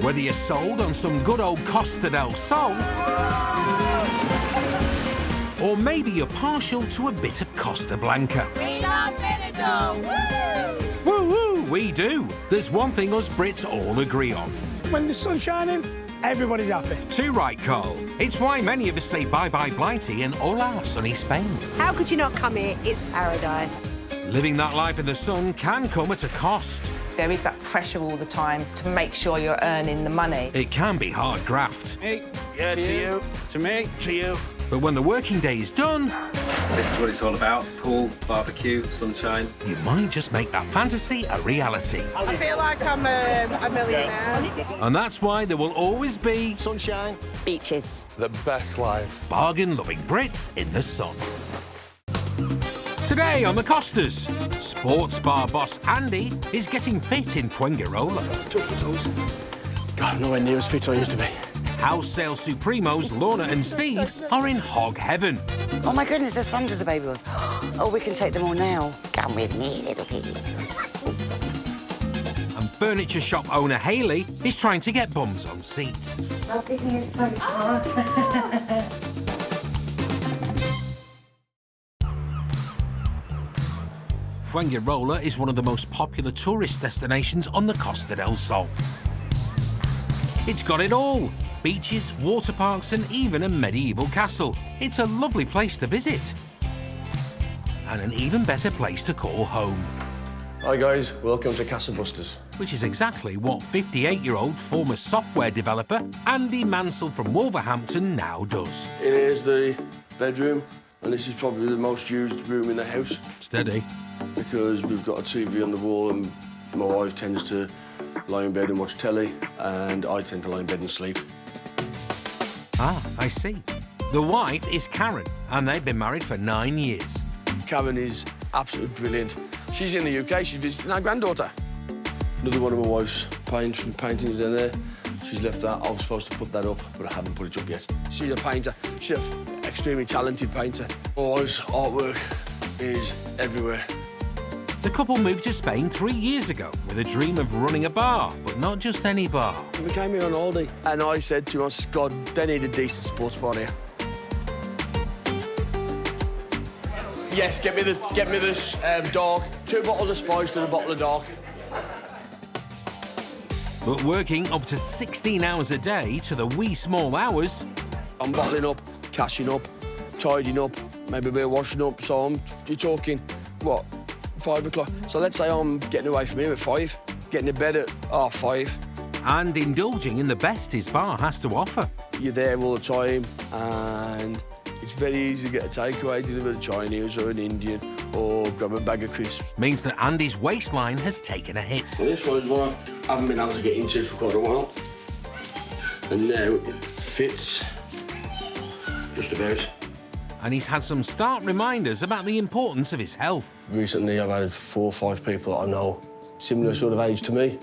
Whether you're sold on some good old Costa del Sol, or maybe you're partial to a bit of Costa Blanca. We love Benidorm! Woo woo, we do. There's one thing us Brits all agree on. When the sun's shining, everybody's happy. Too right, Carl. It's why many of us say bye-bye Blighty and hola sunny Spain. How could you not come here? It's paradise. Living that life in the sun can come at a cost. There is that pressure all the time to make sure you're earning the money. It can be hard graft. Hey, yeah, to you, to me, to you. But when the working day is done, this is what it's all about. Pool, barbecue, sunshine. you might just make that fantasy a reality. I feel like I'm a millionaire. And that's why there will always be Sunshine. Beaches. The best life. bargain-loving Brits in the sun. Today on the Costas, sports bar boss Andy is getting fit in Fuengirola. God, nowhere near as fit as I used to be. House sales supremos Lorna and Steve are in hog heaven. Oh my goodness, there's hundreds of baby ones. Oh, we can take them all now. Come with me, little piggy. And furniture shop owner Hayley is trying to get bums on seats. Our picnic is so far. Fuengirola is one of the most popular tourist destinations on the Costa del Sol. It's got it all. Beaches, water parks and even a medieval castle. It's a lovely place to visit. And an even better place to call home. Hi guys, welcome to Casa Busters. Which is exactly what 58-year-old former software developer Andy Mansell from Wolverhampton now does. It is the bedroom, and this is probably the most used room in the house. Steady. Because we've got a TV on the wall and my wife tends to lie in bed and watch telly, and I tend to lie in bed and sleep. Ah, I see. The wife is Karen, and they've been married for 9 years. Karen is absolutely brilliant. She's in the UK, she's visiting our granddaughter. Another one of my wife's paintings down there. She's left that. I was supposed to put that up, but I haven't put it up yet. She's a painter. She's an extremely talented painter. My wife's artwork is everywhere. The couple moved to Spain 3 years ago with a dream of running a bar, but not just any bar. We came here on holiday, and I said to us, God, they need a decent sports bar here. Yes, get me this dark. 2 bottles of spice and a bottle of dark. But working up to 16 hours a day to the wee small hours... I'm bottling up, cashing up, tidying up, maybe a bit of washing up, so you're talking, what, 5 o'clock? So let's say I'm getting away from here at 5, getting to bed at 5:30. And indulging in the best his bar has to offer. You're there all the time, and it's very easy to get a takeaway, deliver a Chinese or an Indian, or grab a bag of crisps. Means that Andy's waistline has taken a hit. This one is one I haven't been able to get into for quite a while. And now it fits just about. And he's had some stark reminders about the importance of his health. Recently I've had 4 or 5 people that I know, similar sort of age to me,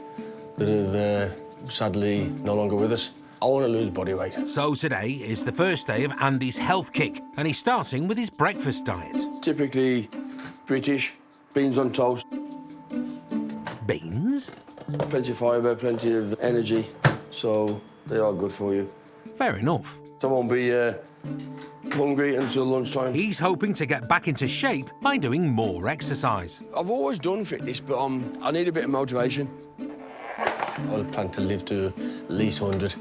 that have sadly no longer with us. I want to lose body weight. So today is the first day of Andy's health kick, and he's starting with his breakfast diet. Typically British, beans on toast. Beans? Plenty of fibre, plenty of energy, so they are good for you. Fair enough. I won't be hungry until lunchtime. He's hoping to get back into shape by doing more exercise. I've always done fitness, but I need a bit of motivation. I plan to live to at least 100,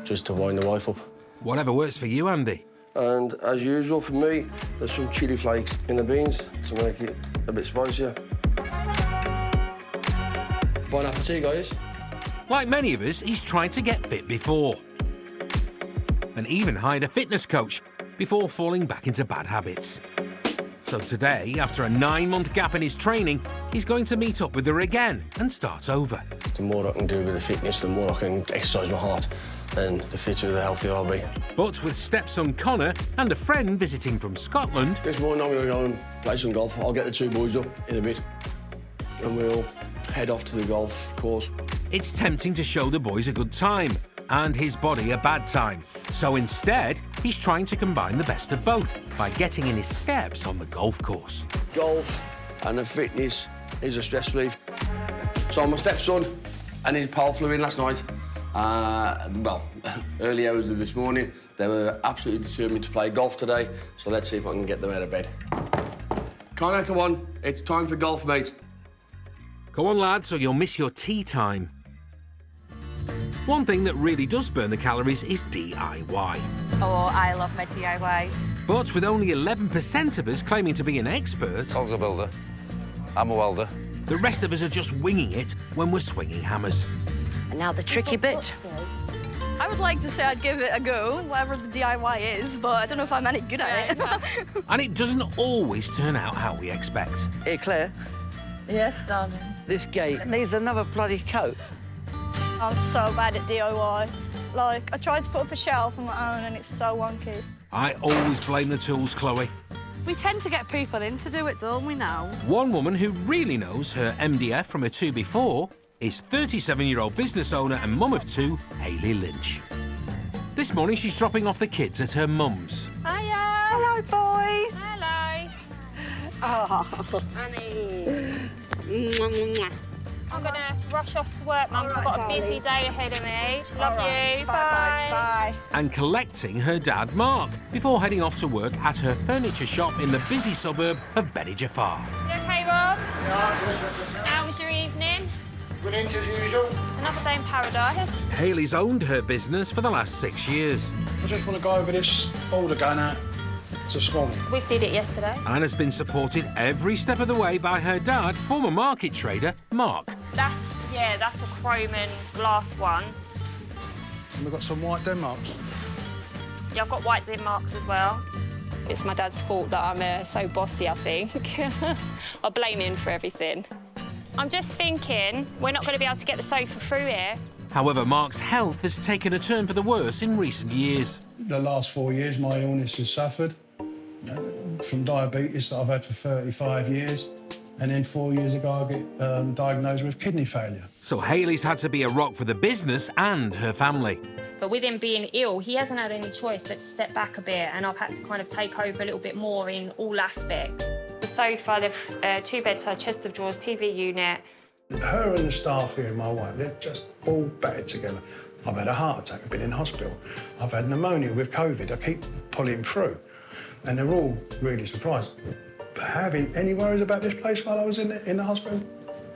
just to wind the wife up. Whatever works for you, Andy. And as usual for me, there's some chilli flakes in the beans to make it a bit spicier. Bon appetit, guys. Like many of us, he's tried to get fit before. And even hired a fitness coach before falling back into bad habits. So today, after a 9-month gap in his training, he's going to meet up with her again and start over. The more I can do with the fitness, the more I can exercise my heart, and the fitter, the healthier I'll be. But with stepson Connor and a friend visiting from Scotland... This morning I'm going to go and play some golf. I'll get the 2 boys up in a bit, and we'll head off to the golf course. It's tempting to show the boys a good time and his body a bad time. So instead, he's trying to combine the best of both by getting in his steps on the golf course. Golf and the fitness is a stress relief. So my stepson and his pal flew in last night, Well, early hours of this morning, they were absolutely determined to play golf today, so let's see if I can get them out of bed. Connor, come on. It's time for golf, mate. Go on, lads, or you'll miss your tea time. One thing that really does burn the calories is DIY. Oh, I love my DIY. But with only 11% of us claiming to be an expert, I was a builder. I'm a welder. the rest of us are just winging it when we're swinging hammers. And now the tricky bit. I would like to say I'd give it a go, whatever the DIY is, but I don't know if I'm any good at it. And it doesn't always turn out how we expect. Hey, Claire, Yes, darling. this gate needs another bloody coat. I'm so bad at DIY. Like, I tried to put up a shelf on my own and it's so wonky. I always blame the tools, Chloe. We tend to get people in to do it, don't we now? One woman who really knows her MDF from her two before is 37-year-old business owner and mum of two, Hayley Lynch. This morning she's dropping off the kids at her mum's. Hiya! Hello, boys. Hello! Oh, honey. I'm gonna rush off to work, Mum. I've got a busy day ahead of me. Love you. Bye. Bye. And collecting her dad, Mark, before heading off to work at her furniture shop in the busy suburb of Benidorm. You okay, Rob? How was your evening? Brilliant as usual. Another day in paradise. Hayley's owned her business for the last 6 years I just want to go over this order going out to Swan. We did it yesterday. and has been supported every step of the way by her dad, former market trader, Mark. That's a chrome and glass one. And we've got some white Denmarks. Yeah, I've got white Denmarks as well. It's my dad's fault that I'm so bossy, I think. I blame him for everything. I'm just thinking we're not going to be able to get the sofa through here. However, Mark's health has taken a turn for the worse in recent years. The last 4 years, my illness has suffered from diabetes that I've had for 35 years. And then 4 years ago, I get diagnosed with kidney failure. So Hayley's had to be a rock for the business and her family. But with him being ill, he hasn't had any choice but to step back a bit, and I've had to kind of take over a little bit more in all aspects. The sofa, the two bedside chest of drawers, TV unit. Her and the staff here and my wife, they're just all battered together. I've had a heart attack, I've been in hospital. I've had pneumonia with COVID, I keep pulling through. And they're all really surprised. But having any worries about this place while I was in the hospital?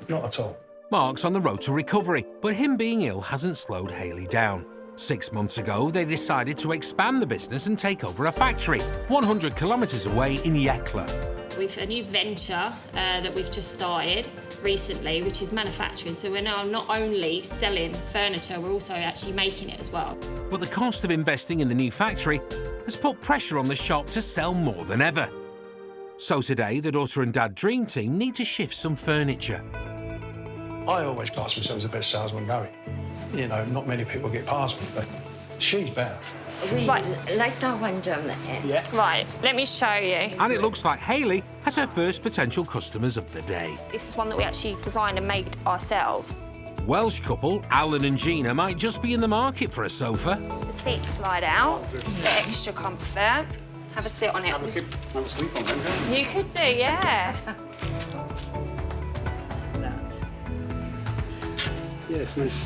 Not at all. Mark's on the road to recovery, but him being ill hasn't slowed Hayley down. 6 months ago, they decided to expand the business and take over a factory 100 kilometres away in Yekla. We've a new venture that we've just started recently, which is manufacturing. So we're now not only selling furniture, we're also actually making it as well. But the cost of investing in the new factory has put pressure on the shop to sell more than ever. So today, the daughter and dad dream team need to shift some furniture. I always class myself as the best salesman going. You know, not many people get past me, but she's better. We Right. like that one down there. Yeah. Right, let me show you. And it looks like Hayley has her first potential customers of the day. This is one that we actually designed and made ourselves. Welsh couple Alan and Gina might just be in the market for a sofa. The seats slide out for extra comfort. Have a sit on it. Have a sleep on them. You could do, yeah. Yeah, it's nice,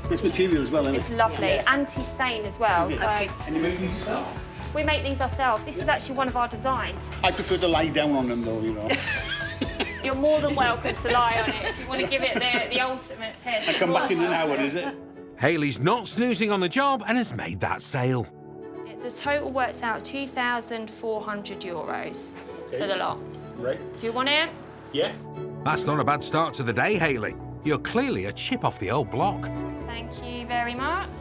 nice material as well, isn't It's it? lovely. Yes. Anti-stain as well. So And you make these yourself? we make these ourselves. This is actually one of our designs. I prefer to lie down on them though, you know. You're more than welcome to lie on it if you want to give it the ultimate test. I come back in an hour, is it? Hayley's not snoozing on the job and has made that sale. The total works out €2,400 for the lot. Right. Do you want it? Yeah. That's not a bad start to the day, Hayley. You're clearly a chip off the old block. Thank you very much.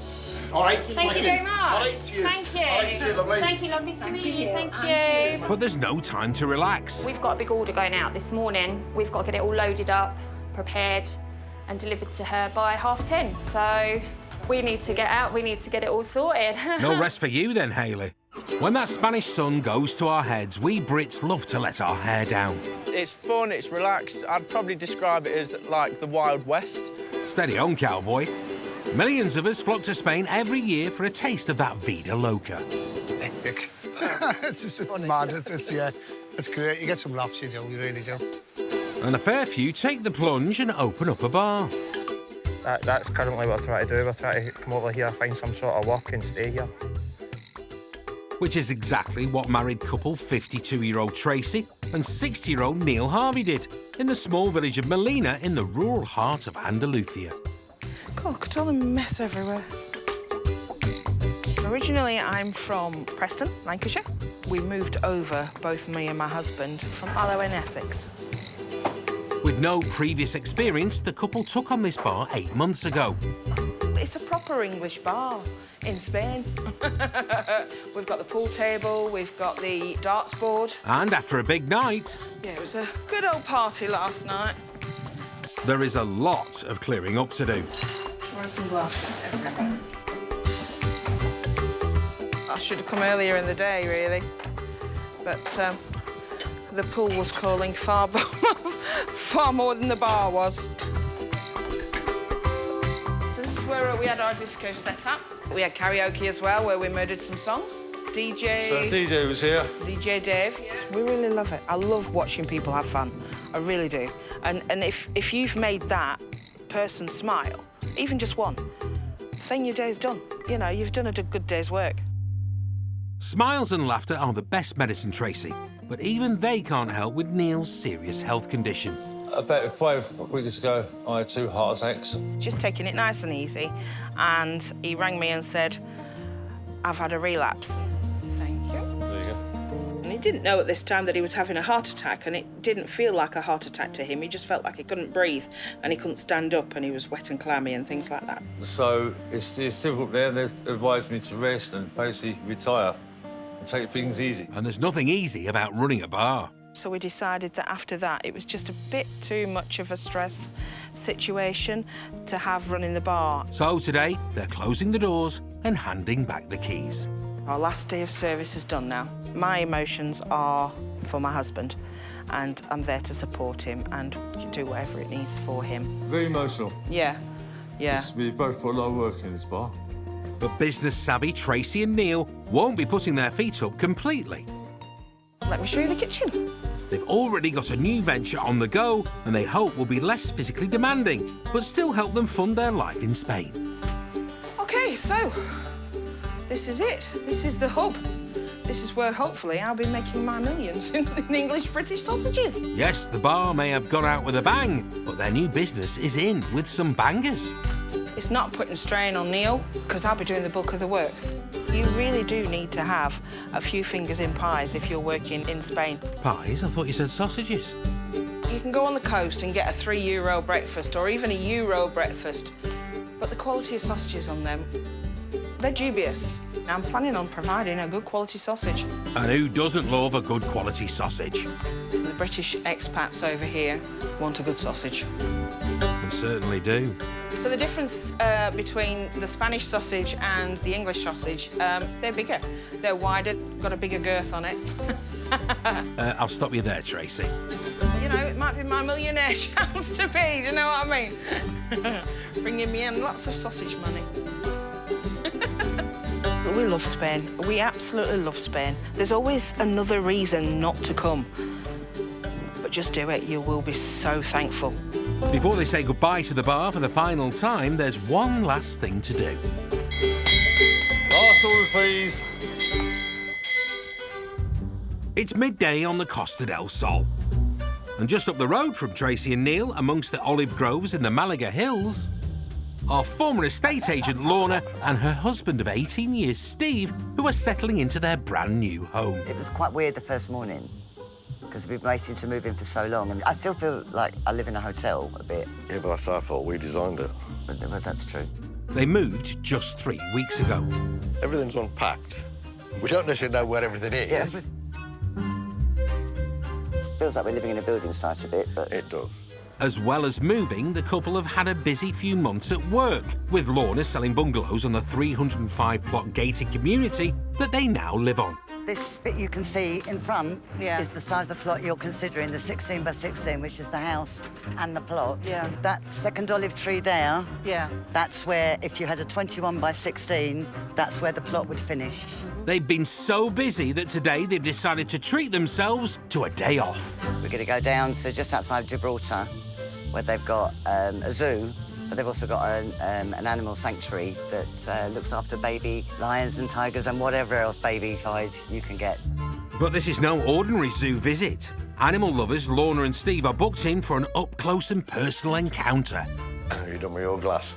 All right. Thank you very much. All right, cheers. Thank you. All right, cheers, lovely. Thank you, lovely to meet you. Thank you. But there's no time to relax. We've got a big order going out this morning. We've got to get it all loaded up, prepared, and delivered to her by 10:30. So we need to get out. We need to get it all sorted. No rest for you then, Hayley. When that Spanish sun goes to our heads, we Brits love to let our hair down. It's fun, it's relaxed. I'd probably describe it as like the Wild West. Steady on, cowboy. Millions of us flock to Spain every year for a taste of that vida loca. Hectic. It's just mad. It's great. You get some laughs, you do, you really do. And a fair few take the plunge and open up a bar. That's currently what we're trying to do. We're trying to come over here, find some sort of work and stay here. Which is exactly what married couple 52-year-old Tracy and 60-year-old Neil Harvey did in the small village of Molina in the rural heart of Andalusia. God, look at all the mess everywhere. Originally, I'm from Preston, Lancashire. We moved over, both me and my husband, from Mallow in Essex. With no previous experience, the couple took on this bar 8 months ago. It's a proper English bar in Spain. We've got the pool table, we've got the darts board. And after a big night... Yeah, it was a good old party last night. There is a lot of clearing up to do. Broken glasses everywhere. I should have come earlier in the day, really. But the pool was calling far more than the bar was. So this is where we had our disco set up. We had karaoke as well, where we murdered some songs. DJ... So DJ was here. DJ Dave. We really love it. I love watching people have fun. I really do. And if you've made that person smile, even just one, then your day's done. You know, you've done a good day's work. Smiles and laughter are the best medicine, Tracy, but even they can't help with Neil's serious health condition. About 5 weeks ago, I had 2 heart attacks. Just taking it nice and easy, and he rang me and said, I've had a relapse. Thank you. There you go. And he didn't know at this time that he was having a heart attack, and it didn't feel like a heart attack to him. He just felt like he couldn't breathe, and he couldn't stand up, and he was wet and clammy and things like that. So it's difficult there. They advised me to rest and basically retire and take things easy. And there's nothing easy about running a bar. So we decided that after that, it was just a bit too much of a stress situation to have running the bar. So today, they're closing the doors and handing back the keys. Our last day of service is done now. My emotions are for my husband, and I'm there to support him and do whatever it needs for him. Very emotional. Yeah, yeah. We both put a lot of work in this bar. But business-savvy Tracy and Neil won't be putting their feet up completely. Let me show you the kitchen. They've already got a new venture on the go, and they hope will be less physically demanding, but still help them fund their life in Spain. OK, so this is it. This is the hub. This is where, hopefully, I'll be making my millions in English-British sausages. Yes, the bar may have gone out with a bang, but their new business is in with some bangers. It's not putting strain on Neil, because I'll be doing the bulk of the work. You really do need to have a few fingers in pies if you're working in Spain. Pies? I thought you said sausages. You can go on the coast and get a €3 breakfast or even a euro breakfast, but the quality of sausages on them, they're dubious. I'm planning on providing a good quality sausage. And who doesn't love a good quality sausage? The British expats over here want a good sausage. We certainly do. So the difference between the Spanish sausage and the English sausage, they're bigger. They're wider, got a bigger girth on it. I'll stop you there, Tracy. You know, it might be my millionaire chance to be, do you know what I mean? Bringing me in lots of sausage money. We love Spain. We absolutely love Spain. There's always another reason not to come. But just do it. You will be so thankful. Before they say goodbye to the bar for the final time, there's one last thing to do. Last order, please. It's midday on the Costa del Sol. And just up the road from Tracy and Neil, amongst the olive groves in the Malaga Hills, are former estate agent Lorna and her husband of 18 years, Steve, who are settling into their brand new home. It was quite weird the first morning, because we've been waiting to move in for so long, and I still feel like I live in a hotel a bit. Yeah, but that's our fault. We designed it. But that's true. They moved just 3 weeks ago. Everything's unpacked. We don't necessarily know where everything is. Yeah. Feels like we're living in a building site a bit, but... It does. As well as moving, the couple have had a busy few months at work, with Lorna selling bungalows on the 305-plot gated community that they now live on. This bit you can see in front is the size of plot you're considering, the 16 by 16, which is the house and the plot. Yeah. That second olive tree there, that's where, if you had a 21 by 16, that's where the plot would finish. They've been so busy that today they've decided to treat themselves to a day off. We're going to go down to just outside Gibraltar, where they've got a zoo, But they've also got an animal sanctuary that looks after baby lions and tigers and whatever else baby-fied you can get. But this is no ordinary zoo visit. Animal lovers Lorna and Steve are booked in for an up-close and personal encounter. Have you done with your glass?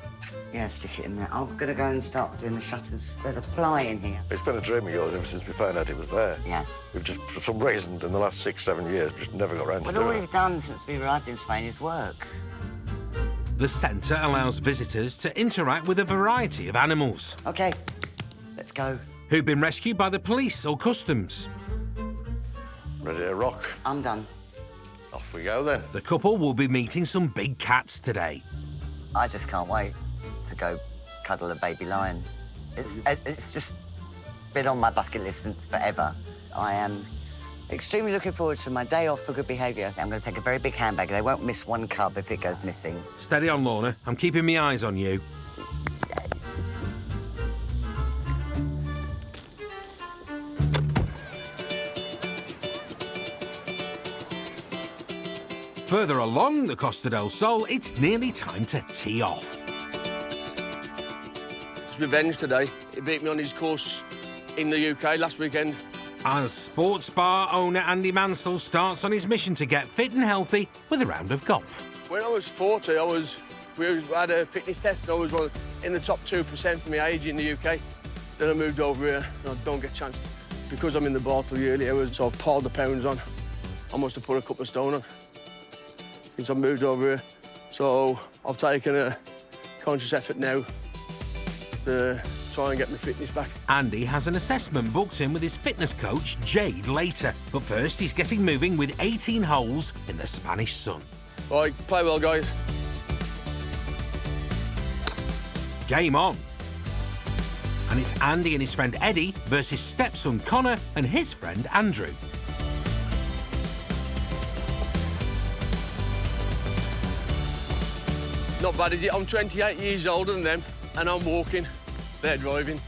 Yeah, stick it in there. I'm going to go and start doing the shutters. There's a fly in here. It's been a dream of yours ever since we found out it was there. Yeah. We've just, for some reason, in the last 6-7 years, just never got around to Well, doing all it. we've done since we arrived in Spain is work. The centre allows visitors to interact with a variety of animals. OK, let's go. Who've been rescued by the police or customs. Ready to rock? I'm done. Off we go, then. The couple will be meeting some big cats today. I just can't wait to go cuddle a baby lion. It's just been on my bucket list since forever. I am extremely looking forward to my day off for good behaviour. I'm going to take a very big handbag. They won't miss one cub if it goes missing. Steady on, Lorna. I'm keeping my eyes on you. Further along the Costa del Sol, it's nearly time to tee off. It's revenge today. He beat me on his course in the UK last weekend. As sports bar owner Andy Mansell starts on his mission to get fit and healthy with a round of golf. When I was 40, we had a fitness test and I was in the top 2% for my age in the UK. Then I moved over here and I don't get a chance. Because I'm in the bottle yearly hours, so I've piled the pounds on. I must have put a couple of stone on since I moved over here. So I've taken a conscious effort now to try and get my fitness back. Andy has an assessment booked in with his fitness coach, Jade, later. But first, he's getting moving with 18 holes in the Spanish sun. All right, play well, guys. Game on. And it's Andy and his friend Eddie versus stepson Connor and his friend Andrew. Not bad, is it? I'm 28 years older than them, and I'm walking. They're driving.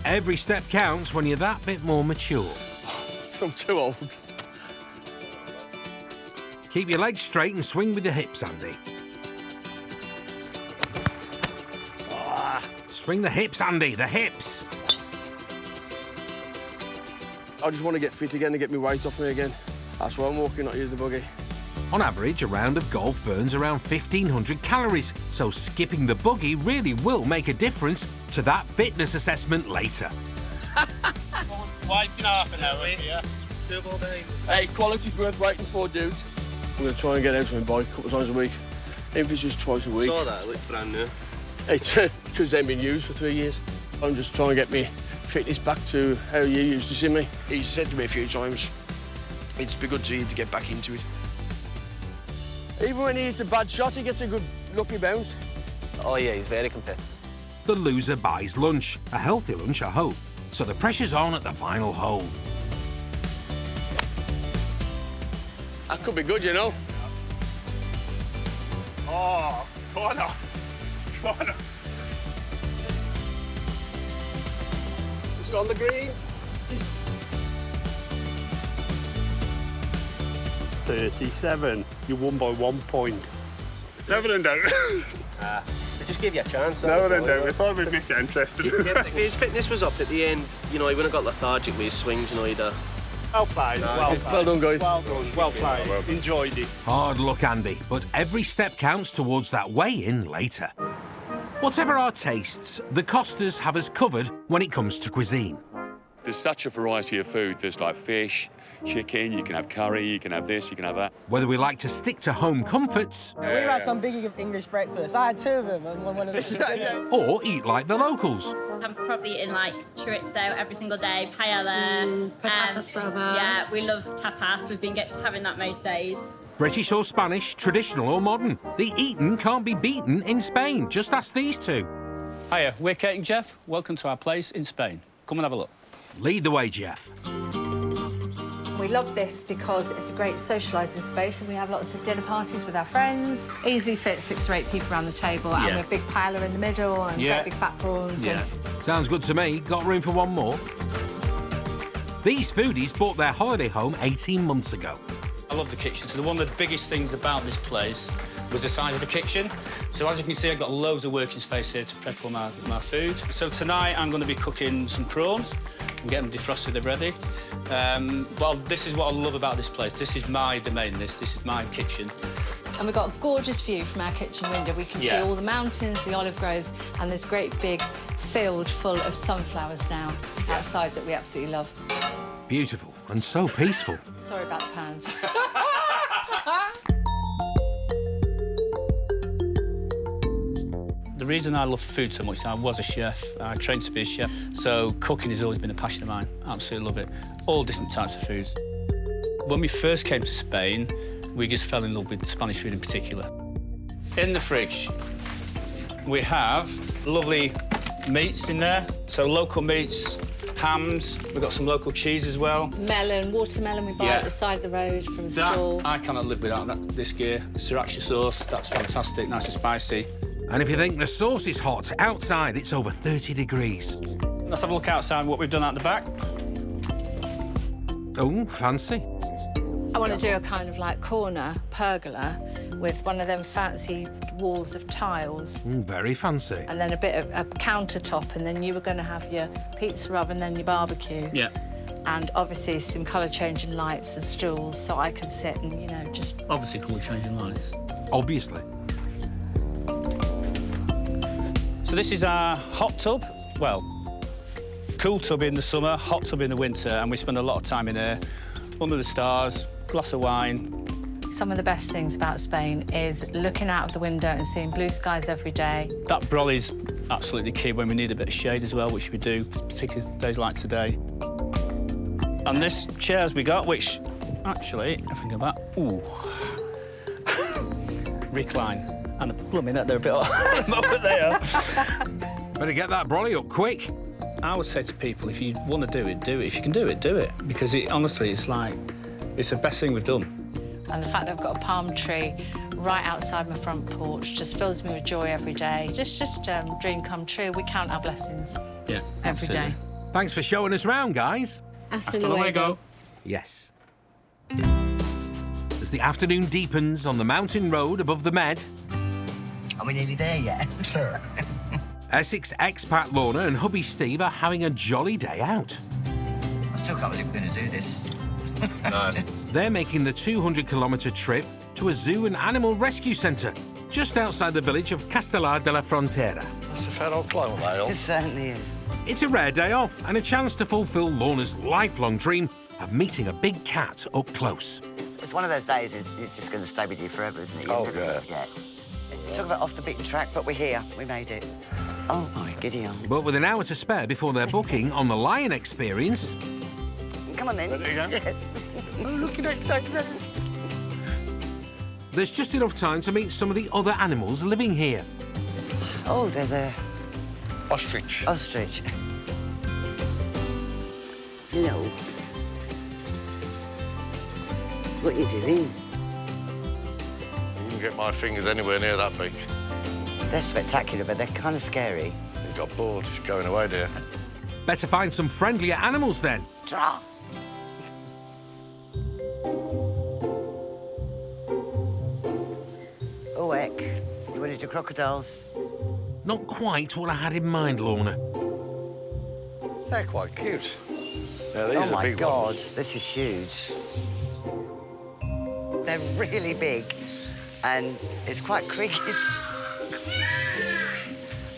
Every step counts when you're that bit more mature. I'm too old. Keep your legs straight and swing with the hips, Andy. Swing the hips, Andy, the hips. I just want to get fit again and get my weight off me again. That's why I'm walking, not use the buggy. On average, a round of golf burns around 1,500 calories, so skipping the buggy really will make a difference to that fitness assessment later. Waiting half an hour here. 2 more days. Hey, quality's worth waiting for, dudes. I'm going to try and get out on my bike a couple of times a week, even if it's just twice a week. Saw that, it looked brand new. It's because they've been used for 3 years. I'm just trying to get me fitness back to how you used to see me. He's said to me a few times, it's be good to you to get back into it. Even when he hits a bad shot, he gets a good lucky bounce. Oh yeah, he's very competitive. The loser buys lunch. A healthy lunch, I hope. So the pressure's on at the final hole. That could be good, you know. Oh, corner. Corner. It's on the green. 37. You won by 1 point. Never in doubt. They just give you a chance. Never in doubt. We thought we'd make it interesting. His fitness was up at the end. You know, he wouldn't have got lethargic with his swings, you know, he'd Well played. Well done, guys. Well done. Well played. Enjoyed it. Hard luck, Andy, but every step counts towards that weigh-in later. Whatever our tastes, the Costas have us covered when it comes to cuisine. There's such a variety of food. There's like fish, chicken, you can have curry, you can have this, you can have that. Whether we like to stick to home comforts... We've had some big English breakfast. I had 2 of them and one of them. Or eat like the locals. I'm probably eating like chorizo every single day, paella. Patatas bravas. Yeah, we love tapas. We've been having that most days. British or Spanish, traditional or modern. The eaten can't be beaten in Spain. Just ask these two. Hiya, we're Kate and Jeff. Welcome to our place in Spain. Come and have a look. Lead the way, Jeff. We love this because it's a great socialising space and we have lots of dinner parties with our friends. Easily fit 6 or 8 people around the table and we have big paella in the middle and great big fat prawns. Yeah. Sounds good to me. Got room for one more? These foodies bought their holiday home 18 months ago. I love the kitchen. So one of the biggest things about this place was the size of the kitchen. So as you can see, I've got loads of working space here to prep all my food. So tonight I'm going to be cooking some prawns and get them defrosted and ready. Well, this is what I love about this place. This is my domain, this is my kitchen. And we've got a gorgeous view from our kitchen window. We can see all the mountains, the olive groves, and there's a great big field full of sunflowers now outside that we absolutely love. Beautiful and so peaceful. Sorry about the pans. The reason I love food so much is I was a chef. I trained to be a chef, so cooking has always been a passion of mine. Absolutely love it. All different types of foods. When we first came to Spain, we just fell in love with Spanish food in particular. In the fridge, we have lovely meats in there, so local meats, hams, we've got some local cheese as well. Melon, watermelon we buy at the side of the road from the stall. I cannot live without this gear. Sriracha sauce, that's fantastic, nice and spicy. And if you think the sauce is hot, outside it's over 30 degrees. Let's have a look outside what we've done out the back. Oh, fancy. I want to do a kind of like corner pergola with one of them fancy walls of tiles. Very fancy. And then a bit of a countertop, and then you were going to have your pizza oven, then your barbecue. Yeah. And obviously some colour-changing lights and stools so I can sit and, you know, just... Obviously colour-changing lights. Obviously. So this is our hot tub. Well, cool tub in the summer, hot tub in the winter, and we spend a lot of time in here, under the stars, glass of wine. Some of the best things about Spain is looking out of the window and seeing blue skies every day. That brolly's absolutely key when we need a bit of shade as well, which we do, particularly days like today. And this chairs we got, which, actually, if I can go back, ooh, recline. And blooming that they're a bit hot over there. Better get that brolly up quick. I would say to people, if you want to do it, do it. If you can do it, do it. Because honestly, it's like, it's the best thing we've done. And the fact that I've got a palm tree right outside my front porch just fills me with joy every day. Just dream come true. We count our blessings every day. Thanks for showing us round, guys. Hasta luego. Yes. As the afternoon deepens on the mountain road above the Med... Are we nearly there yet? Sure. Essex expat Lorna and hubby Steve are having a jolly day out. I still can't believe we're going to do this. No. They're making the 200-kilometre trip to a zoo and animal rescue centre just outside the village of Castellar de la Frontera. It's a fair old climb, Lyle. It certainly is. It's a rare day off and a chance to fulfil Lorna's lifelong dream of meeting a big cat up close. It's one of those days it's just going to stay with you forever, isn't it? You'll never forget. Talk about off the beaten track, but we're here. We made it. Oh, my giddy on. But with an hour to spare before their booking on the Lion Experience... Come on, then. Yes. Oh, look at that. There's just enough time to meet some of the other animals living here. Oh, there's a... Ostrich. Ostrich. Hello. What are you doing? I wouldn't get my fingers anywhere near that big. They're spectacular, but they're kind of scary. You got bored. It's going away, dear. Better find some friendlier animals, then. Oh, heck. You wanted your crocodiles? Not quite what I had in mind, Lorna. They're quite cute. Yeah, these oh, are my big God. ones. This is huge. They're really big, and it's quite creaky.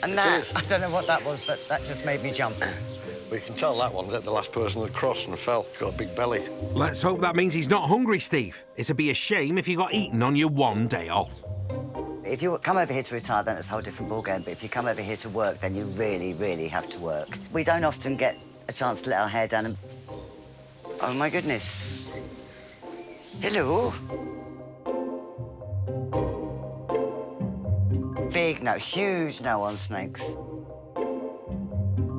And that, I don't know what that was, but that just made me jump. We can tell that one's the last person that crossed and fell. He's got a big belly. Let's hope that means he's not hungry, Steve. It'd be a shame if you got eaten on your one day off. If you come over here to retire, then it's a whole different ballgame. But if you come over here to work, then you really, really have to work. We don't often get a chance to let our hair down and... Oh, my goodness. Hello. Big no, huge no on snakes.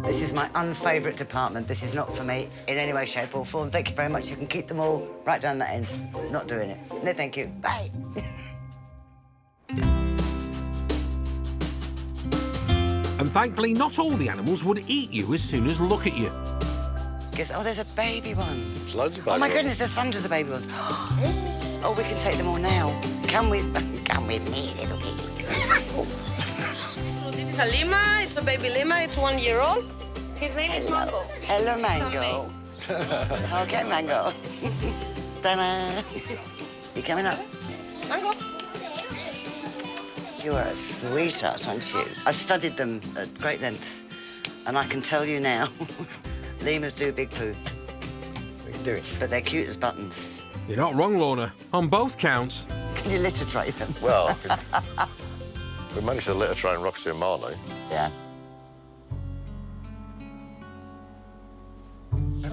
This is my unfavourite department. This is not for me in any way, shape or form. Thank you very much. You can keep them all right down that end. Not doing it. No, thank you. Bye. And thankfully, not all the animals would eat you as soon as look at you. Guess, oh, there's a baby one. There's loads of baby Oh, my ones. goodness, there's hundreds of baby ones. Oh, we can take them all now. Can we? Can we? with me, little piggy. So this is a lima. It's a baby lima. It's 1 year old. His name is Mango. Hello, Mango. Okay, Mango. Ta-da! You coming up? Mango. You are a sweetheart, aren't you? I studied them at great length, and I can tell you now, lemurs do big poo. We can do it. But they're cute as buttons. You're not wrong, Lorna, on both counts. Can you litter train them? Well, we managed to litter train Roxy and Marley. Yeah.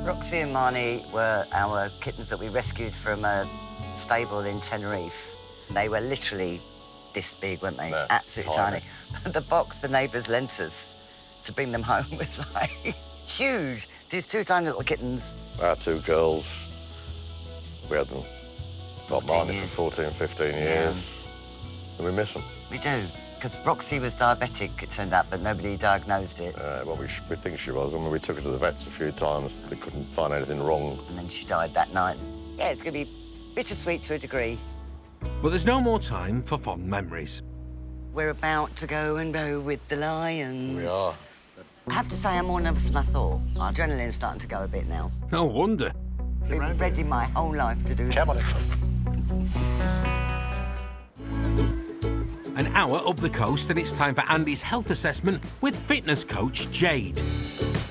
Roxy and Marnie were our kittens that we rescued from a stable in Tenerife. They were literally this big, weren't they? No, absolutely tiny. The box the neighbours lent us to bring them home was like huge. These 2 tiny little kittens. Our 2 girls, we had them, got Marnie for 14, 15 years, and we miss them. We do, because Roxy was diabetic, it turned out, but nobody diagnosed it. Well, we think she was. I mean, we took her to the vets a few times. They couldn't find anything wrong. And then she died that night. Yeah, it's going to be bittersweet to a degree. But there's no more time for fond memories. We're about to go and go with the lions. We are. I have to say, I'm more nervous than I thought. Our adrenaline's starting to go a bit now. No wonder. Been ready my whole life to do this. Come on. An hour up the coast and it's time for Andy's health assessment with fitness coach Jade.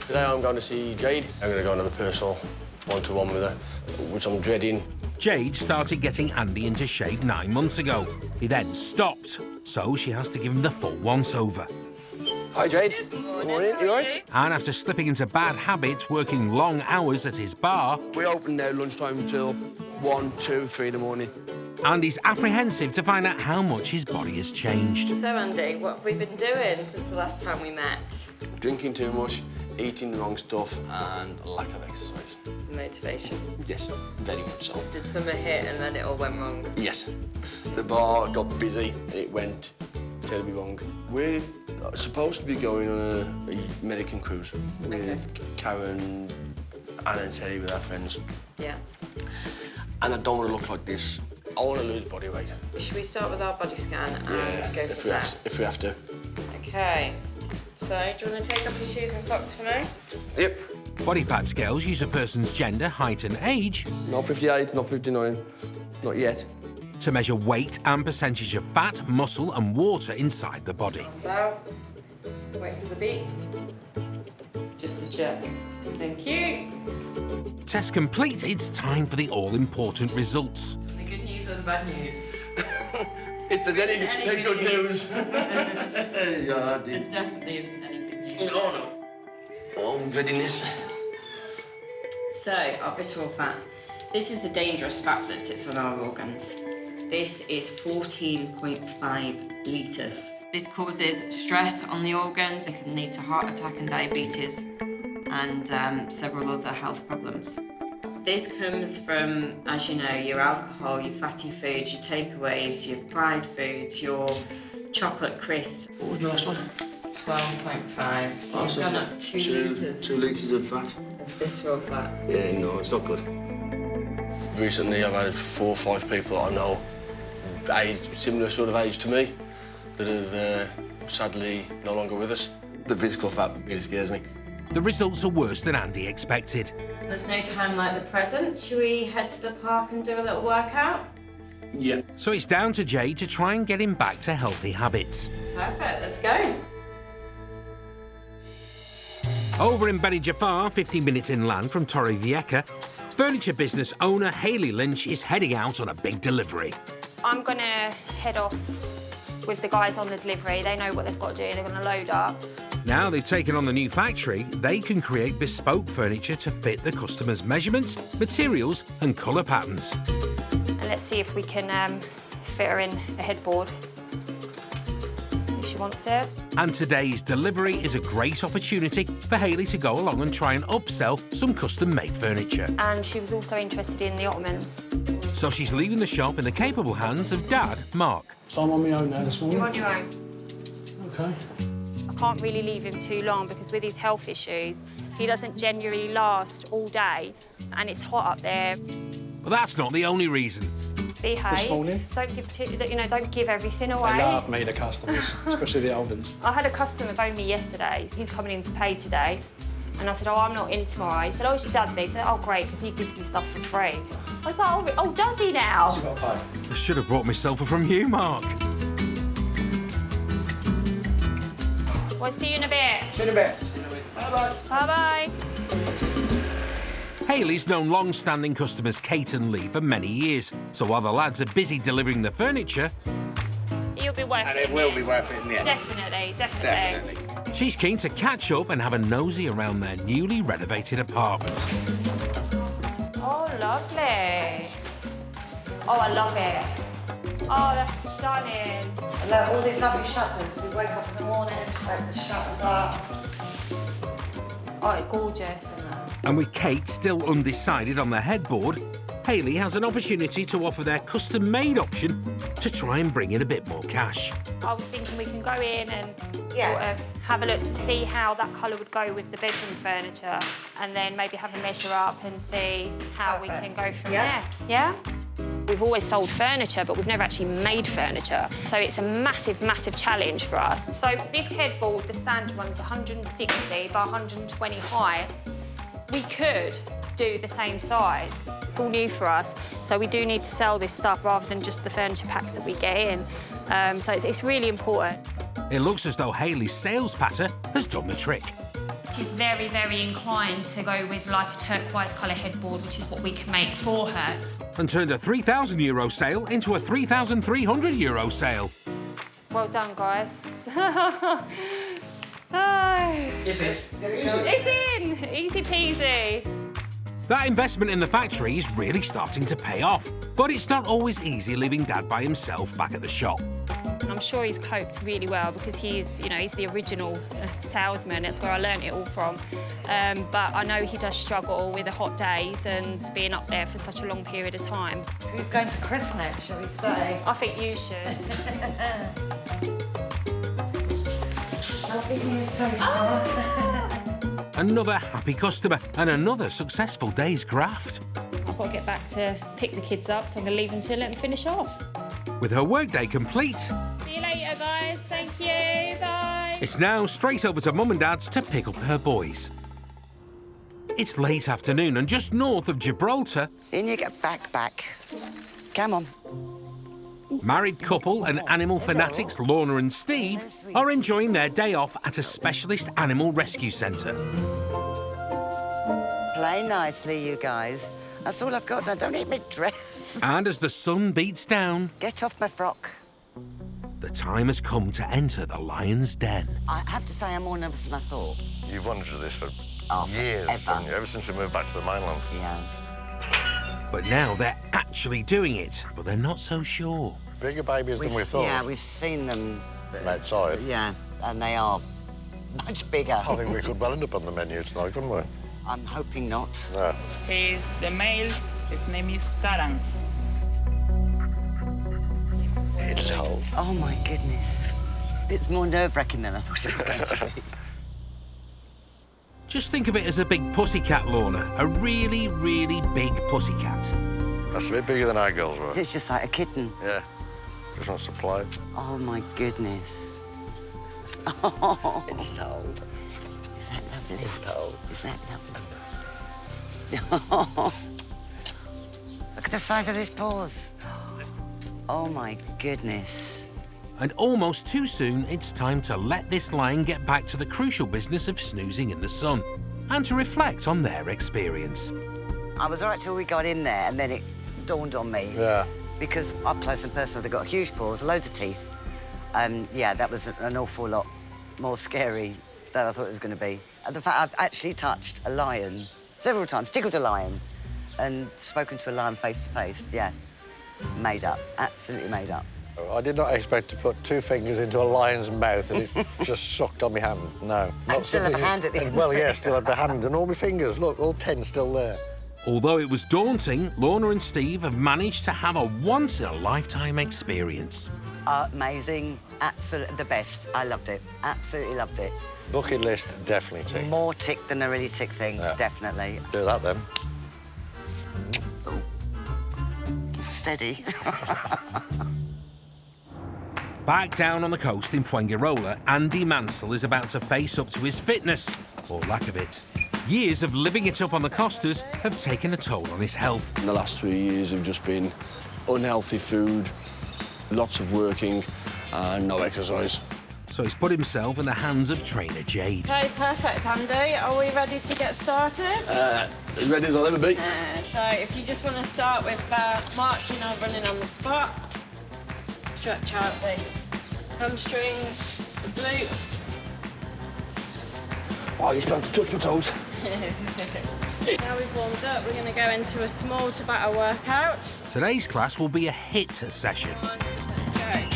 Today I'm going to see Jade. I'm going to go and have a personal one-to-one with her, which I'm dreading. Jade started getting Andy into shape 9 months ago. He then stopped, so she has to give him the full once-over. Hi, Jade. Good morning. You all right? And after slipping into bad habits, working long hours at his bar... We open now lunchtime till 1, 2, 3 in the morning. Andy's apprehensive to find out how much his body has changed. So, Andy, what have we been doing since the last time we met? Drinking too much, eating the wrong stuff, and a lack of exercise. Motivation. Yes, very much so. Did summer hit and then it all went wrong? Yes. The bar got busy and it went terribly wrong. We're supposed to be going on a American cruise with Karen, Anna and Terry with our friends. Yeah. And I don't want to look like this. I want to lose body weight. Should we start with our body scan and go if from we there? if we have to. OK. So, do you want to take off your shoes and socks for me? Yep. Body fat scales use a person's gender, height and age... Not 58, not 59, not yet. ...to measure weight and percentage of fat, muscle and water inside the body. Arms out. Wait for the beep. Just to check. Thank you. Test complete, it's time for the all-important results. The good news or the bad news? If there's any good news. There definitely isn't any good news. No. Oh, I'm dreading this. So, our visceral fat. This is the dangerous fat that sits on our organs. This is 14.5 litres. This causes stress on the organs and can lead to heart attack and diabetes and several other health problems. This comes from, as you know, your alcohol, your fatty foods, your takeaways, your fried foods, your chocolate crisps. What was the last one? 12.5. So you've gone up 2 litres. 2 litres of fat. Of visceral fat. Yeah, no, it's not good. Recently, I've had 4 or 5 people I know, similar sort of age to me, that have sadly no longer with us. The physical fat really scares me. The results are worse than Andy expected. There's no time like the present. Should we head to the park and do a little workout? Yeah. So it's down to Jade to try and get him back to healthy habits. Perfect, let's go. Over in Benidorm, 15 minutes inland from Torrevieja, furniture business owner Hayley Lynch is heading out on a big delivery. I'm going to head off with the guys on the delivery. They know what they've got to do. They're going to load up. Now they've taken on the new factory, they can create bespoke furniture to fit the customer's measurements, materials and colour patterns. And let's see if we can fit her in a headboard, if she wants it. And today's delivery is a great opportunity for Hayley to go along and try and upsell some custom-made furniture. And she was also interested in the ottomans. So she's leaving the shop in the capable hands of Dad, Mark. So I'm on my own now this morning? You're on your own. OK. I can't really leave him too long because with his health issues, he doesn't generally last all day and it's hot up there. But that's not the only reason. behave. This morning. Don't give everything away. They love me, the customers, especially the old ones. I had a customer phone me yesterday. He's coming in to pay today. And I said, oh, I'm not in tomorrow. He said, oh, it's your dad there. He said, oh, great, because he gives me stuff for free. I was like, oh, does he now? Got to pay. I should have brought myself from you, Mark. Well, see you in a bit. See you in a bit. Bye-bye. Bye-bye. Hayley's known long-standing customers Kate and Lee for many years, so while the lads are busy delivering the furniture... You'll be worth it. And it will be worth it in the end. Definitely. She's keen to catch up and have a nosy around their newly renovated apartment. Oh, lovely. Oh, I love it. Oh, that's stunning. And look, all these lovely shutters. You wake up in the morning, just open the shutters up. Oh, it's gorgeous. And with Kate still undecided on the headboard, Hayley has an opportunity to offer their custom-made option to try and bring in a bit more cash. I was thinking we can go in and sort of have a look to see how that colour would go with the bedroom furniture, and then maybe have a measure up and see how we can go from there. Yeah? We've always sold furniture, but we've never actually made furniture. So it's a massive, massive challenge for us. So this headboard, the standard one's 160 by 120 high. We could do the same size. It's all new for us. So we do need to sell this stuff rather than just the furniture packs that we get in. So it's really important. It looks as though Hayley's sales patter has done the trick. She's very, very inclined to go with like a turquoise colour headboard, which is what we can make for her. And turned a €3,000 sale into a €3,300 sale. Well done, guys. Oh. Is it? It's in! Easy peasy. That investment in the factory is really starting to pay off. But it's not always easy leaving Dad by himself back at the shop. And I'm sure he's coped really well because he's the original salesman. That's where I learnt it all from. But I know he does struggle with the hot days and being up there for such a long period of time. Who's going to christen it, shall we say? I think you should. I'll give you so far. Another happy customer and another successful day's graft. I've got to get back to pick the kids up, so I'm going to leave them to let them finish off. With her workday complete... See you later, guys. Thank you. Bye. It's now straight over to Mum and Dad's to pick up her boys. It's late afternoon and just north of Gibraltar... In you get back. Come on. Married couple and animal fanatics Lorna and Steve are enjoying their day off at a specialist animal rescue centre. Play nicely, you guys. That's all I've got. I don't need my dress. And as the sun beats down... Get off my frock. The time has come to enter the lion's den. I have to say I'm more nervous than I thought. You've wanted to do this for years, haven't you? Ever since we moved back to the mainland. Yeah. But now they're actually doing it, but they're not so sure. Bigger babies than we thought. Yeah, we've seen them. Outside. Yeah, and they are much bigger. I think we could well end up on the menu tonight, couldn't we? I'm hoping not. No. He's the male. His name is Karan. It's old. Oh, my goodness. It's more nerve-wracking than I thought it was going to be. Just think of it as a big pussycat, Lorna. A really, really big pussycat. That's a bit bigger than our girls were. It's just like a kitten. Yeah. Just not supply it. Oh, my goodness. Oh. It's old. Is that lovely? It's old. Is that lovely? Look at the size of his paws. Oh, my goodness. And almost too soon, it's time to let this lion get back to the crucial business of snoozing in the sun and to reflect on their experience. I was all right till we got in there, and then it dawned on me. Yeah. Because up close and personal, they've got huge paws, loads of teeth. Yeah, that was an awful lot more scary than I thought it was going to be. And the fact I've actually touched a lion several times, tickled a lion, and spoken to a lion face to face. Yeah, made up, absolutely made up. I did not expect to put 2 fingers into a lion's mouth and it just sucked on my hand. No. And still have a hand at the end. Well, yeah, still have the hand and all my fingers. Look, all 10 still there. Although it was daunting, Lorna and Steve have managed to have a once-in-a-lifetime experience. Amazing, absolutely the best. I loved it, absolutely loved it. Bucket list, definitely tick. More tick than a really tick thing, definitely. Do that then. steady. Back down on the coast in Fuengirola, Andy Mansell is about to face up to his fitness, or lack of it. Years of living it up on the Costas have taken a toll on his health. The last 3 years have just been unhealthy food, lots of working and no exercise. So he's put himself in the hands of trainer Jade. Okay, perfect, Andy. Are we ready to get started? As ready as I'll ever be. So if you just want to start with marching or running on the spot, stretch out the hamstrings, the glutes. Oh, you're supposed to touch my toes. Now we've warmed up, we're going to go into a small Tabata workout. Today's class will be a HIIT session. Let's go.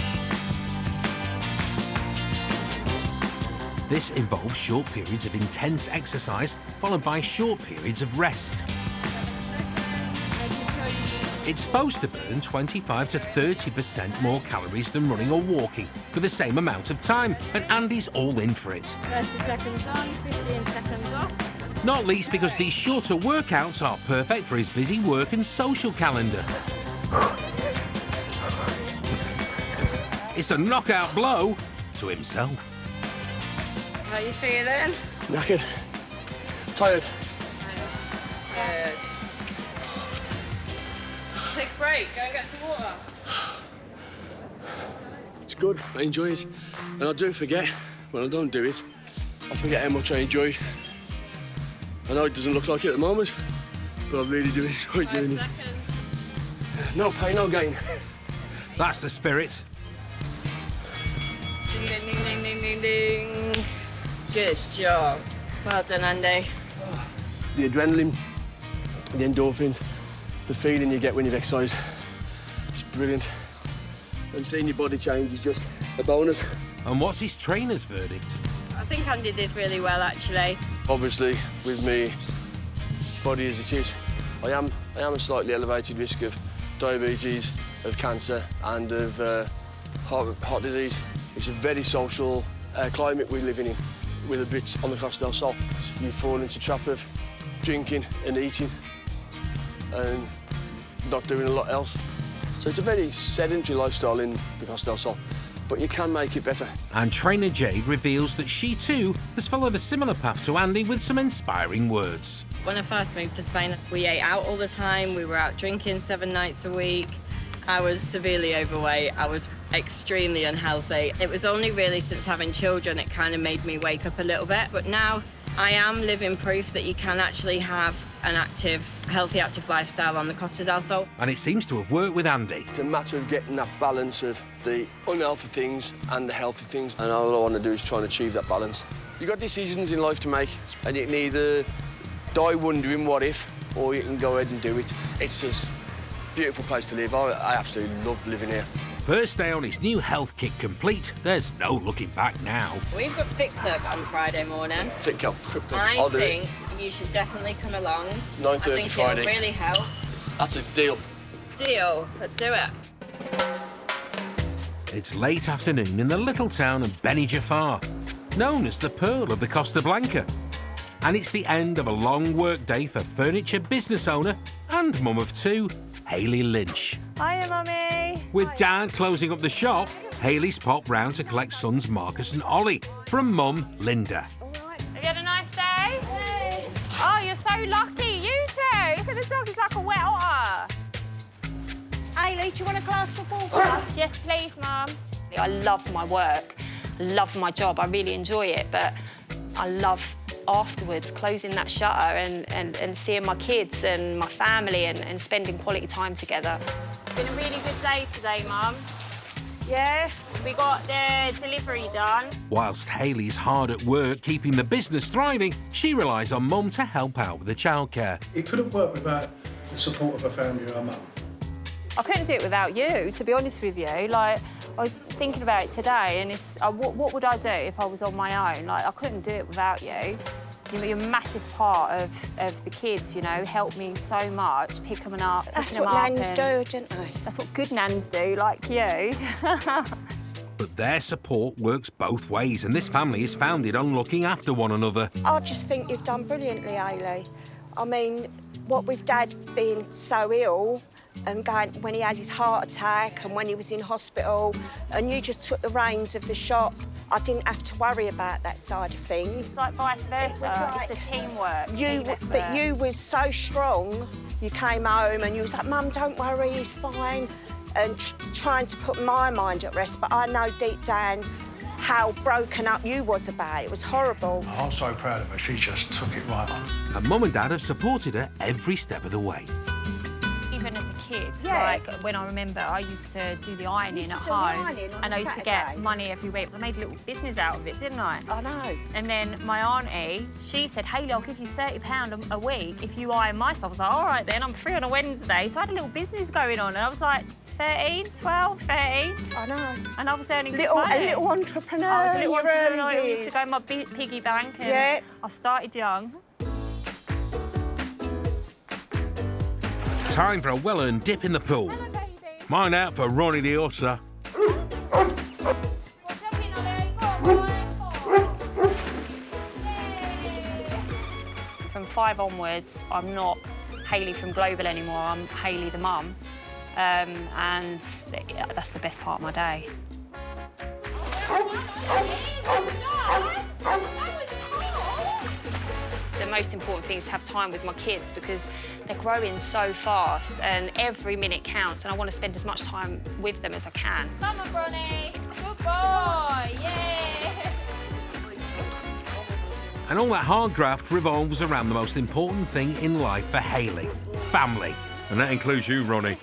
This involves short periods of intense exercise, followed by short periods of rest. It's supposed to burn 25 to 30% more calories than running or walking for the same amount of time, and Andy's all in for it. 30 seconds on, 15 seconds off. Not least because these shorter workouts are perfect for his busy work and social calendar. It's a knockout blow to himself. How are you feeling? Knackered. Tired. Good. Let's take a break, go and get some water. It's good, I enjoy it. And I do forget, when I don't do it, I forget how much I enjoy it. I know it doesn't look like it at the moment, but I really do enjoy doing it. No pain, no gain. That's the spirit. Ding, ding, ding, ding, ding, ding, ding. Good job. Well done, Andy. The adrenaline, the endorphins, the feeling you get when you've exercised, it's brilliant. And seeing your body change is just a bonus. And what's his trainer's verdict? I think Andy did really well, actually. Obviously, with me body as it is, I am a slightly elevated risk of diabetes, of cancer, and of heart disease. It's a very social climate we're living in with the Brits on the Costa del Sol. You fall into the trap of drinking and eating and not doing a lot else. So it's a very sedentary lifestyle in the Costa del Sol, but you can make it better. And trainer Jade reveals that she too has followed a similar path to Andy with some inspiring words. When I first moved to Spain, we ate out all the time. We were out drinking 7 nights a week. I was severely overweight. I was extremely unhealthy. It was only really since having children it kind of made me wake up a little bit. But now I am living proof that you can actually have an healthy, active lifestyle on the Costa del Sol. And it seems to have worked with Andy. It's a matter of getting that balance of the unhealthy things and the healthy things. And all I want to do is try and achieve that balance. You've got decisions in life to make, and you can either die wondering what if, or you can go ahead and do it. It's just a beautiful place to live. I absolutely love living here. First day on his new health kit complete, there's no looking back now. We've got Fit Club on Friday morning. Fit Club. I think you should definitely come along. 9:30 I think Friday. it'll really help. That's a deal. Deal. Let's do it. It's late afternoon in the little town of Benidorm, known as the Pearl of the Costa Blanca. And it's the end of a long work day for furniture business owner and mum of two, Hayley Lynch. Hiya, Mummy. With Dad closing up the shop, Hayley's popped round to collect sons Marcus and Ollie from Mum Linda. Have you had a nice day? Hey. Oh, you're so lucky. You too. Look at the dog. He's like a wet otter. Hayley, do you want a glass of water? Yes, please, Mum. I love my work. I love my job. I really enjoy it, but I love afterwards closing that shutter and seeing my kids and my family and spending quality time together. It's been a really good day today, Mum. Yeah, we got the delivery done. Whilst Hayley's hard at work keeping the business thriving, she relies on Mum to help out with the childcare. It couldn't work without the support of her family or her mum. I couldn't do it without you, to be honest with you. Like, I was thinking about it today, and it's what would I do if I was on my own? Like, I couldn't do it without you. You're a massive part of the kids, you know, help me so much, pick them up, That's what nans do, don't they? That's what good nans do, like you. But their support works both ways, and this family is founded on looking after one another. I just think you've done brilliantly, Hayley. I mean, What with Dad being so ill and going when he had his heart attack and when he was in hospital, and you just took the reins of the shop, I didn't have to worry about that side of things. It's like vice versa. It's the teamwork. But you was so strong. You came home and you was like, Mum, don't worry, he's fine. And trying to put my mind at rest, but I know deep down how broken up you was about it. It was horrible. I'm so proud of her. She just took it right on. And Mum and Dad have supported her every step of the way. Even as a kid, like when I remember, I used to do the ironing at home, and I used to get money every week. I made a little business out of it, didn't I? I know. And then my auntie, she said, Hayley, I'll give you £30 a week if you iron my stuff. I was like, all right then, I'm free on a Wednesday. So I had a little business going on, and I was like, 13, 12, 13. I know. And I was earning good money. A little entrepreneur. I was a little entrepreneur. I used to go in my piggy bank, and I started young. Time for a well-earned dip in the pool. Mine out for Ronnie the Osser. From 5 onwards, I'm not Hayley from Global anymore. I'm Hayley the mum. And that's the best part of my day. The most important thing is to have time with my kids because they're growing so fast and every minute counts, and I want to spend as much time with them as I can. Come on, Ronnie. Good boy. Yeah. And all that hard graft revolves around the most important thing in life for Hayley, family. And that includes you, Ronnie.